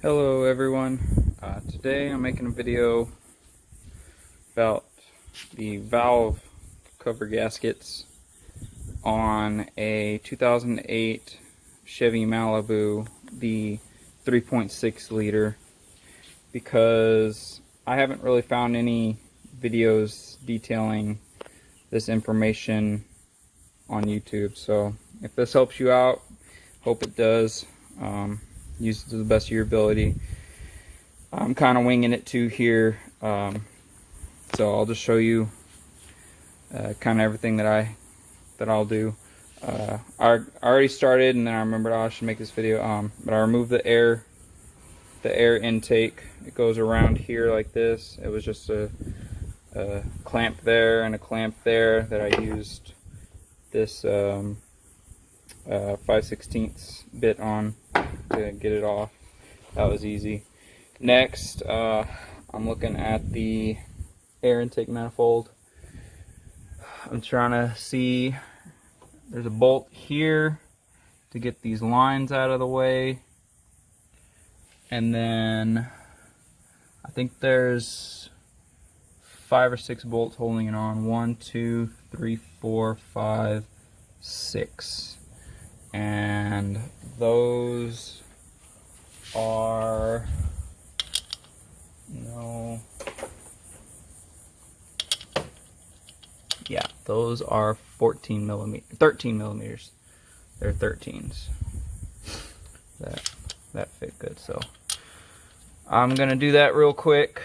Hello everyone. Today I'm making a video about the valve cover gaskets on a 2008 Chevy Malibu, the 3.6 liter, because I haven't really found any videos detailing this information on YouTube. So if this helps you out, hope it does. Use it to the best of your ability. I'm kind of winging it too here, so I'll just show you kind of everything that I'll do. I already started, and then I remembered I should make this video. But I removed the air intake. It goes around here like this. It was just a clamp there and a clamp there that I used this 5/16 bit on to get it off. That was easy. Next, I'm looking at the air intake manifold. I'm trying to see, there's a bolt here to get these lines out of the way, and then I think there's 5 or 6 bolts holding it on. 1, 2, 3, 4, 5, 6, and those are those are 13 millimeters. They're 13s. That fit good. So I'm gonna do that real quick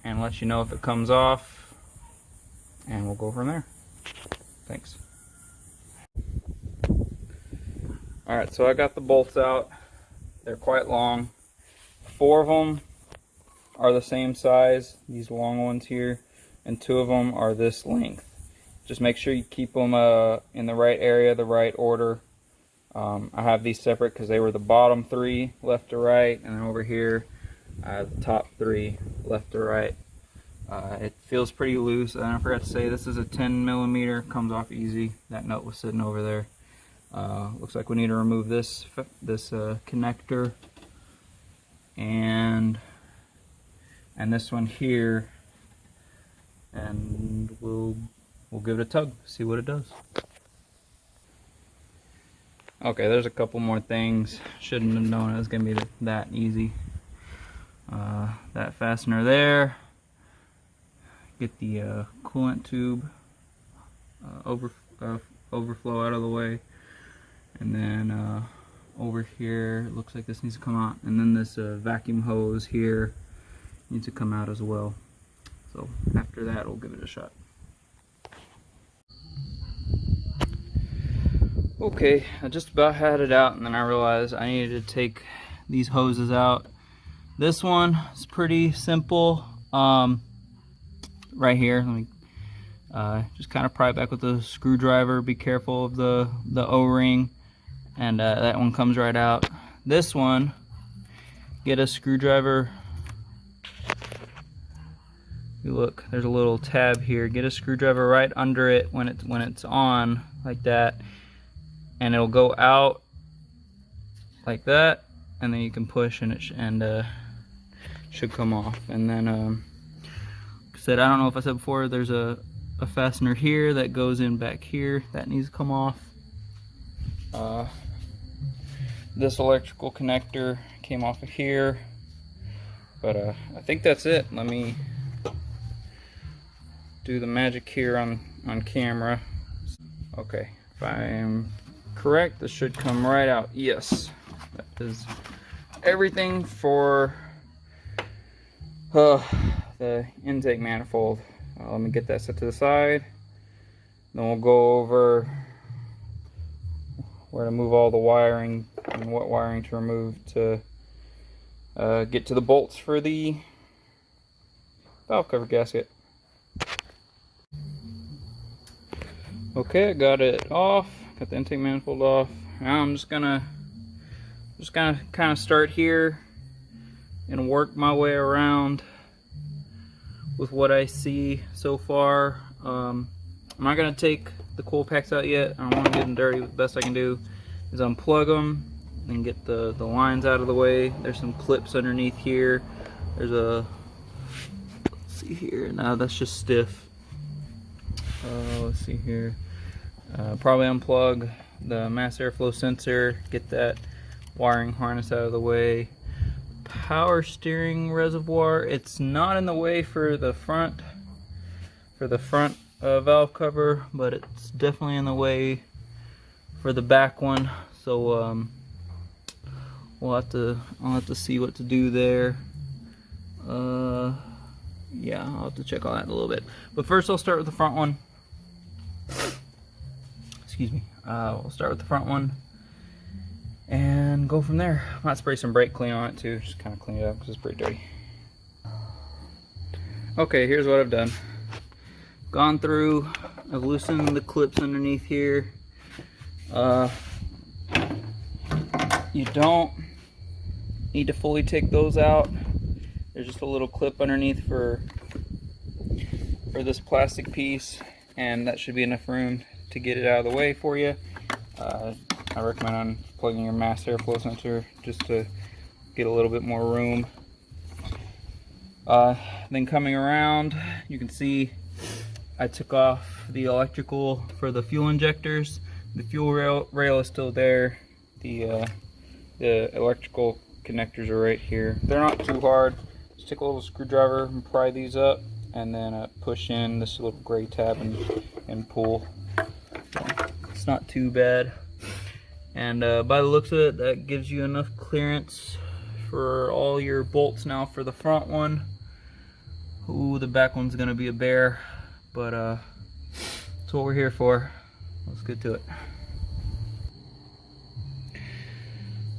and let you know if it comes off, and we'll go from there. Thanks. Alright, so I got the bolts out. They're quite long. 4 of them are the same size, these long ones here, and 2 of them are this length. Just make sure you keep them in the right area, the right order. I have these separate because they were the bottom 3 left to right, and then over here I have the top 3 left to right. It feels pretty loose, and I forgot to say this is a 10 millimeter, comes off easy. That nut was sitting over there. Looks like we need to remove this connector and this one here, and we'll give it a tug, see what it does. Okay, there's a couple more things. Shouldn't have known it was gonna be that easy. That fastener there. Get the coolant tube overflow out of the way, and then over here it looks like this needs to come out, and then this vacuum hose here needs to come out as well. So after that, we'll give it a shot. Okay, I just about had it out, and then I realized I needed to take these hoses out. This one is pretty simple. Right here, let me just kind of pry it back with a screwdriver. Be careful of the O-ring, and that one comes right out. This one, get a screwdriver. You look, there's a little tab here. Get a screwdriver right under it when it's on like that, and it'll go out like that, and then you can push, and it should come off. And then like I said, I don't know if I said before, there's a fastener here that goes in back here that needs to come off. This electrical connector came off of here, but I think that's it. Let me do the magic here on camera. Okay, if I'm correct, this should come right out. Yes, that is everything for the intake manifold. Let me get that set to the side. Then we'll go over where to move all the wiring and what wiring to remove to get to the bolts for the valve cover gasket. Okay, I got it off. Got the intake manifold off. Now I'm just gonna kind of start here and work my way around with what I see so far. I'm not gonna take the coil packs out yet. I don't want to get them dirty. The best I can do is unplug them and get the lines out of the way. There's some clips underneath here. There's a, let's see here, no, that's just stiff. Let's see here. Probably unplug the mass airflow sensor, get that wiring harness out of the way. Power steering reservoir, it's not in the way for the front valve cover, but it's definitely in the way for the back one. So I'll have to see what to do there. Yeah, I'll have to check on that in a little bit. But first I'll start with the front one. Excuse me. We'll start with the front one and go from there. I might spray some brake clean on it too, just kind of clean it up because it's pretty dirty. Okay, here's what I've done. Gone through, I've loosened the clips underneath here. You don't need to fully take those out. There's just a little clip underneath for this plastic piece, and that should be enough room to get it out of the way for you. I recommend unplugging your mass airflow sensor just to get a little bit more room. Then coming around, you can see I took off the electrical for the fuel injectors. The fuel rail is still there. The electrical connectors are right here. They're not too hard. Just take a little screwdriver and pry these up, and then push in this little gray tab and pull. It's not too bad. And by the looks of it, that gives you enough clearance for all your bolts now for the front one. Ooh, the back one's gonna be a bear, but that's what we're here for. Let's get to it.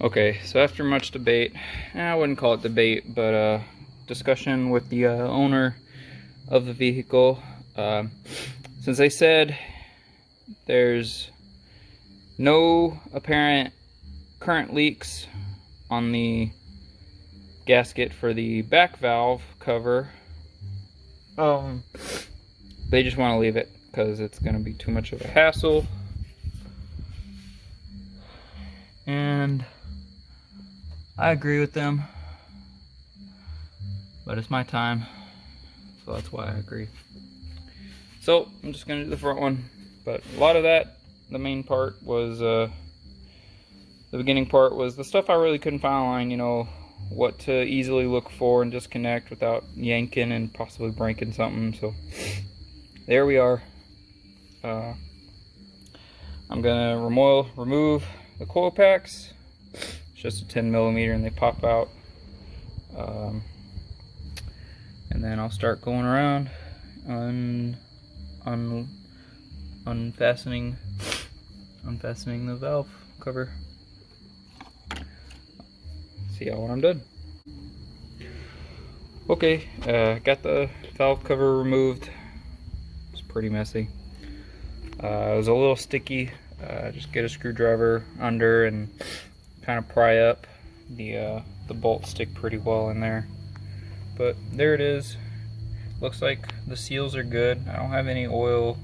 Okay, so after much debate, I wouldn't call it debate, but discussion with the owner of the vehicle, since they said there's no apparent current leaks on the gasket for the back valve cover, they just want to leave it because it's going to be too much of a hassle. And I agree with them, but it's my time, so that's why I agree. So I'm just gonna do the front one, but a lot of that, the main part was, the beginning part was the stuff I really couldn't find online, you know, what to easily look for and disconnect without yanking and possibly breaking something. So there we are. I'm gonna remove the coil packs. It's just a 10mm and they pop out. And then I'll start going around unfastening the valve cover. See y'all when I'm done. Okay, got the valve cover removed. It's pretty messy. It was a little sticky. Just get a screwdriver under and kind of pry up. The bolts stick pretty well in there, but there it is. Looks like the seals are good. I don't have any oil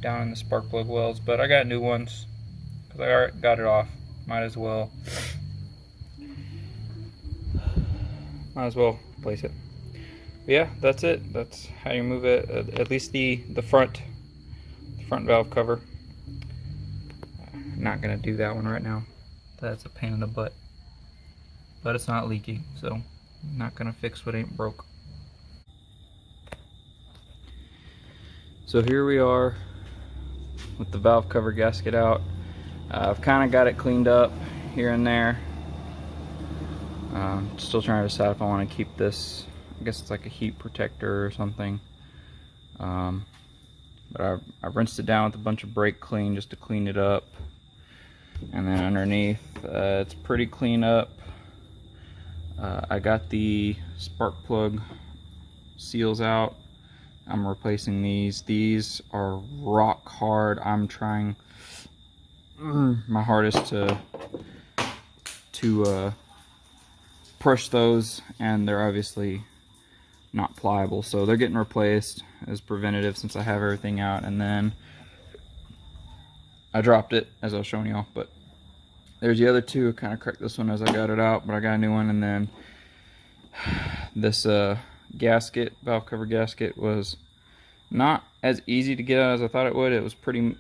down in the spark plug wells, but I got new ones because I already got it off. Might as well replace it. But yeah, that's it. That's how you move it. At least the front valve cover. Not gonna do that one right now. That's a pain in the butt. But it's not leaking, so I'm not gonna fix what ain't broke. So here we are with the valve cover gasket out. I've kind of got it cleaned up here and there. Still trying to decide if I want to keep this. I guess it's like a heat protector or something. But I rinsed it down with a bunch of brake clean just to clean it up. And then underneath, it's pretty clean up. I got the spark plug seals out. I'm replacing these. These are rock hard. I'm trying my hardest to push those, and they're obviously not pliable, so they're getting replaced as preventative since I have everything out. And then I dropped it as I was showing y'all, but there's the other two. I kind of cracked this one as I got it out, but I got a new one. And then this gasket, valve cover gasket, was not as easy to get out as I thought it would. It was pretty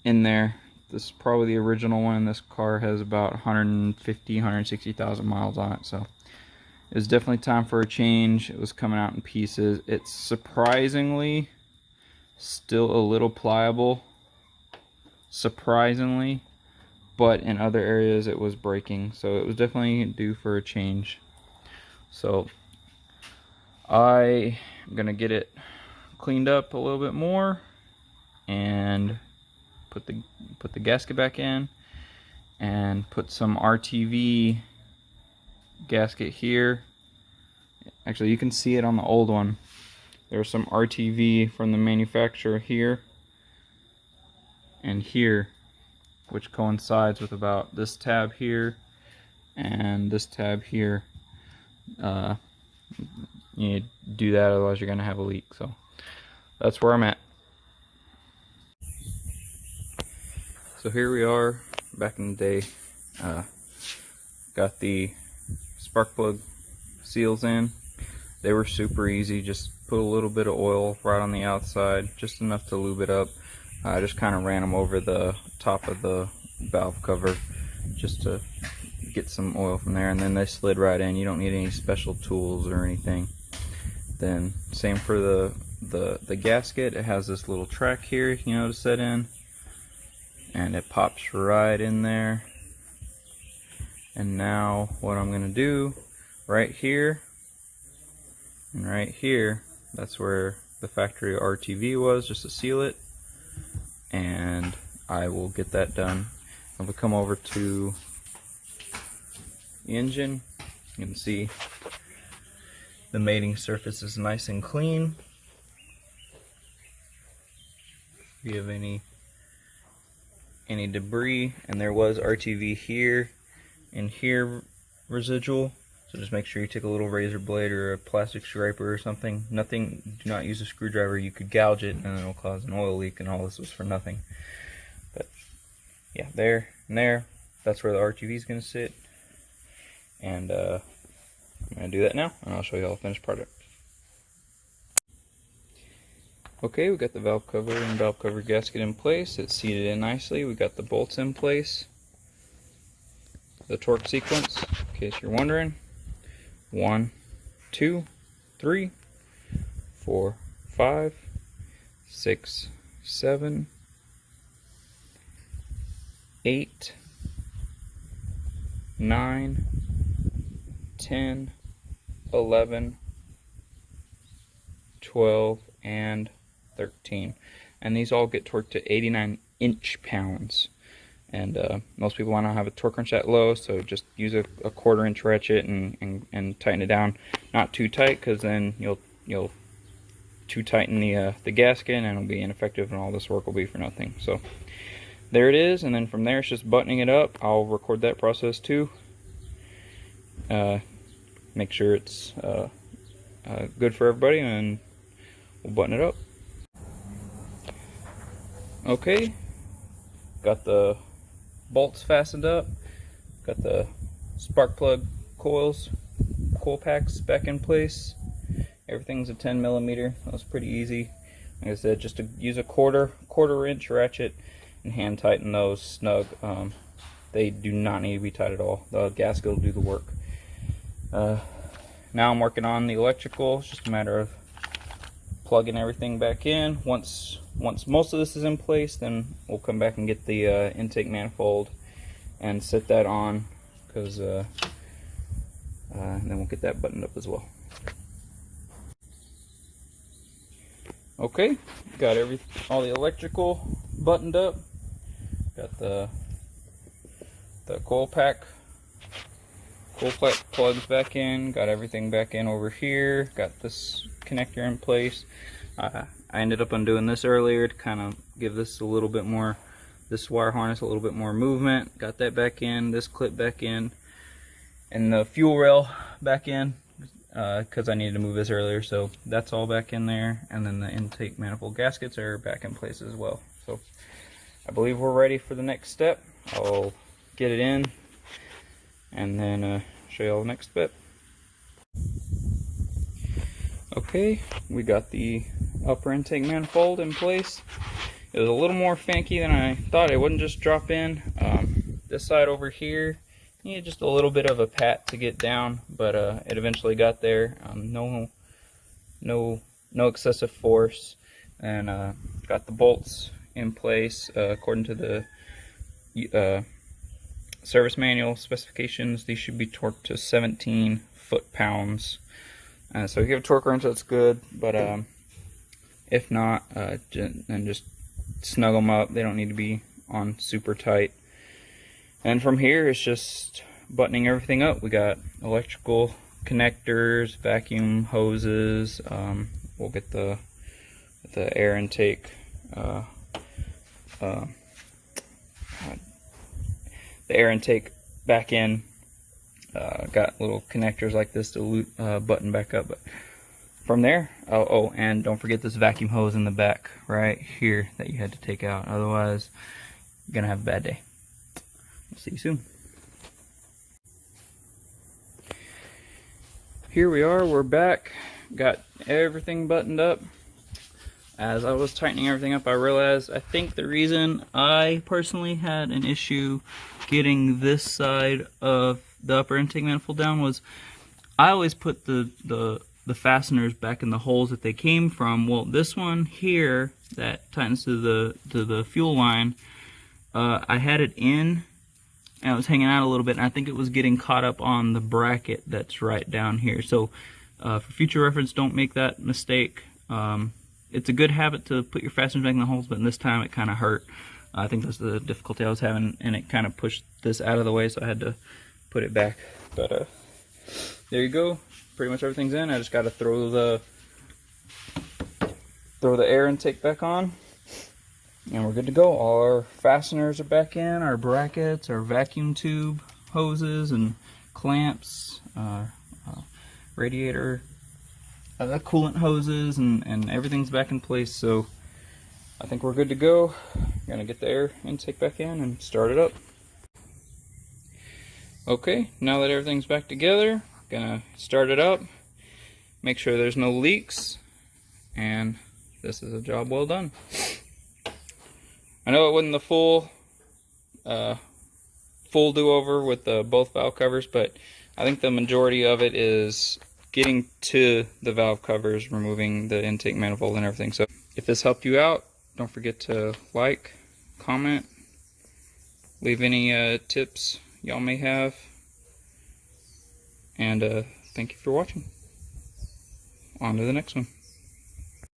in there. This is probably the original one. This car has about 150, 160,000 miles on it, so it was definitely time for a change. It was coming out in pieces. It's surprisingly still a little pliable, surprisingly, but in other areas it was breaking, so it was definitely due for a change. So I am gonna get it cleaned up a little bit more and put the gasket back in and put some RTV gasket here. Actually, you can see it on the old one. There's some RTV from the manufacturer here and here, which coincides with about this tab here and this tab here. You need to do that, otherwise you're gonna have a leak. So that's where I'm at. So here we are back in the day. Got the spark plug seals in. They were super easy. Just put a little bit of oil right on the outside, just enough to lube it up. I just kind of ran them over the top of the valve cover just to get some oil from there, and then they slid right in. You don't need any special tools or anything. Then same for the gasket. It has this little track here, you know, to set in, and it pops right in there. And now what I'm gonna do, right here and right here, that's where the factory RTV was, just to seal it, and I will get that done. I'm gonna come over to the engine. You can see the mating surface is nice and clean. If you have any debris, and there was RTV here and here residual, so just make sure you take a little razor blade or a plastic scraper or something. Nothing, do not use a screwdriver. You could gouge it and it'll cause an oil leak, and all this was for nothing. But yeah, there and there, that's where the RTV is going to sit. And I'm going to do that now, and I'll show you all the finished product. Okay, we got the valve cover and valve cover gasket in place. It's seated in nicely. We got the bolts in place. The torque sequence, in case you're wondering: 1, 2, 3, 4, 5, 6, 7, 8, 9, 10, 11, 12, and 13. And these all get torqued to 89 inch-pounds. And most people want to have a torque wrench that low, so just use a 1/4 inch ratchet and tighten it down. Not too tight, because then you'll too tighten the gasket and it'll be ineffective, and all this work will be for nothing. So there it is, and then from there it's just buttoning it up. I'll record that process too. Make sure it's good for everybody, and we'll button it up. Okay, got the bolts fastened up, got the spark plug coil packs back in place. Everything's a 10mm. That was pretty easy. Like I said, just to use a 1/4 inch ratchet and hand tighten those snug. They do not need to be tight at all. The gasket will do the work. Now I'm working on the electrical. It's just a matter of plugging everything back in. Once most of this is in place, then we'll come back and get the intake manifold and set that on, because and then we'll get that buttoned up as well. Okay, got all the electrical buttoned up. Got the coil pack plugs back in. Got everything back in over here. Got this connector in place. I ended up undoing this earlier to kind of give this a little bit more, this wire harness a little bit more movement. Got that back in, this clip back in, and the fuel rail back in, because I needed to move this earlier, so that's all back in there. And then the intake manifold gaskets are back in place as well. So I believe we're ready for the next step. I'll get it in, and then show you all the next step. Okay, we got the upper intake manifold in place. It was a little more fanky than I thought. It wouldn't just drop in. This side over here needed just a little bit of a pat to get down, but it eventually got there. No excessive force, and got the bolts in place according to the service manual specifications. These should be torqued to 17 foot-pounds. So if you have a torque wrench, that's good, but if not, then just snug them up. They don't need to be on super tight. And from here, it's just buttoning everything up. We got electrical connectors, vacuum hoses. We'll get the air intake, the air intake back in. Got little connectors like this to button back up. But from there, oh, and don't forget this vacuum hose in the back right here that you had to take out. Otherwise, you're gonna have a bad day. We'll see you soon. Here we are, we're back. Got everything buttoned up. As I was tightening everything up, I realized I think the reason I personally had an issue getting this side of the upper intake manifold down was I always put the fasteners back in the holes that they came from. Well, this one here that tightens to the fuel line, I had it in and it was hanging out a little bit, and I think it was getting caught up on the bracket that's right down here. So for future reference, don't make that mistake. It's a good habit to put your fasteners back in the holes, but in this time it kind of hurt. I think that's the difficulty I was having, and it kind of pushed this out of the way, so I had to put it back. But there you go. Pretty much everything's in. I just got to throw the air intake back on, and we're good to go. All our fasteners are back in, our brackets, our vacuum tube hoses and clamps, radiator, coolant hoses, and everything's back in place. So I think we're good to go. Gonna get the air intake back in and start it up. Okay, now that everything's back together, gonna start it up, make sure there's no leaks, and this is a job well done. I know it wasn't the full do-over with both valve covers, but I think the majority of it is getting to the valve covers, removing the intake manifold and everything. So if this helped you out, don't forget to like, comment, leave any tips y'all may have, and thank you for watching. On to the next one.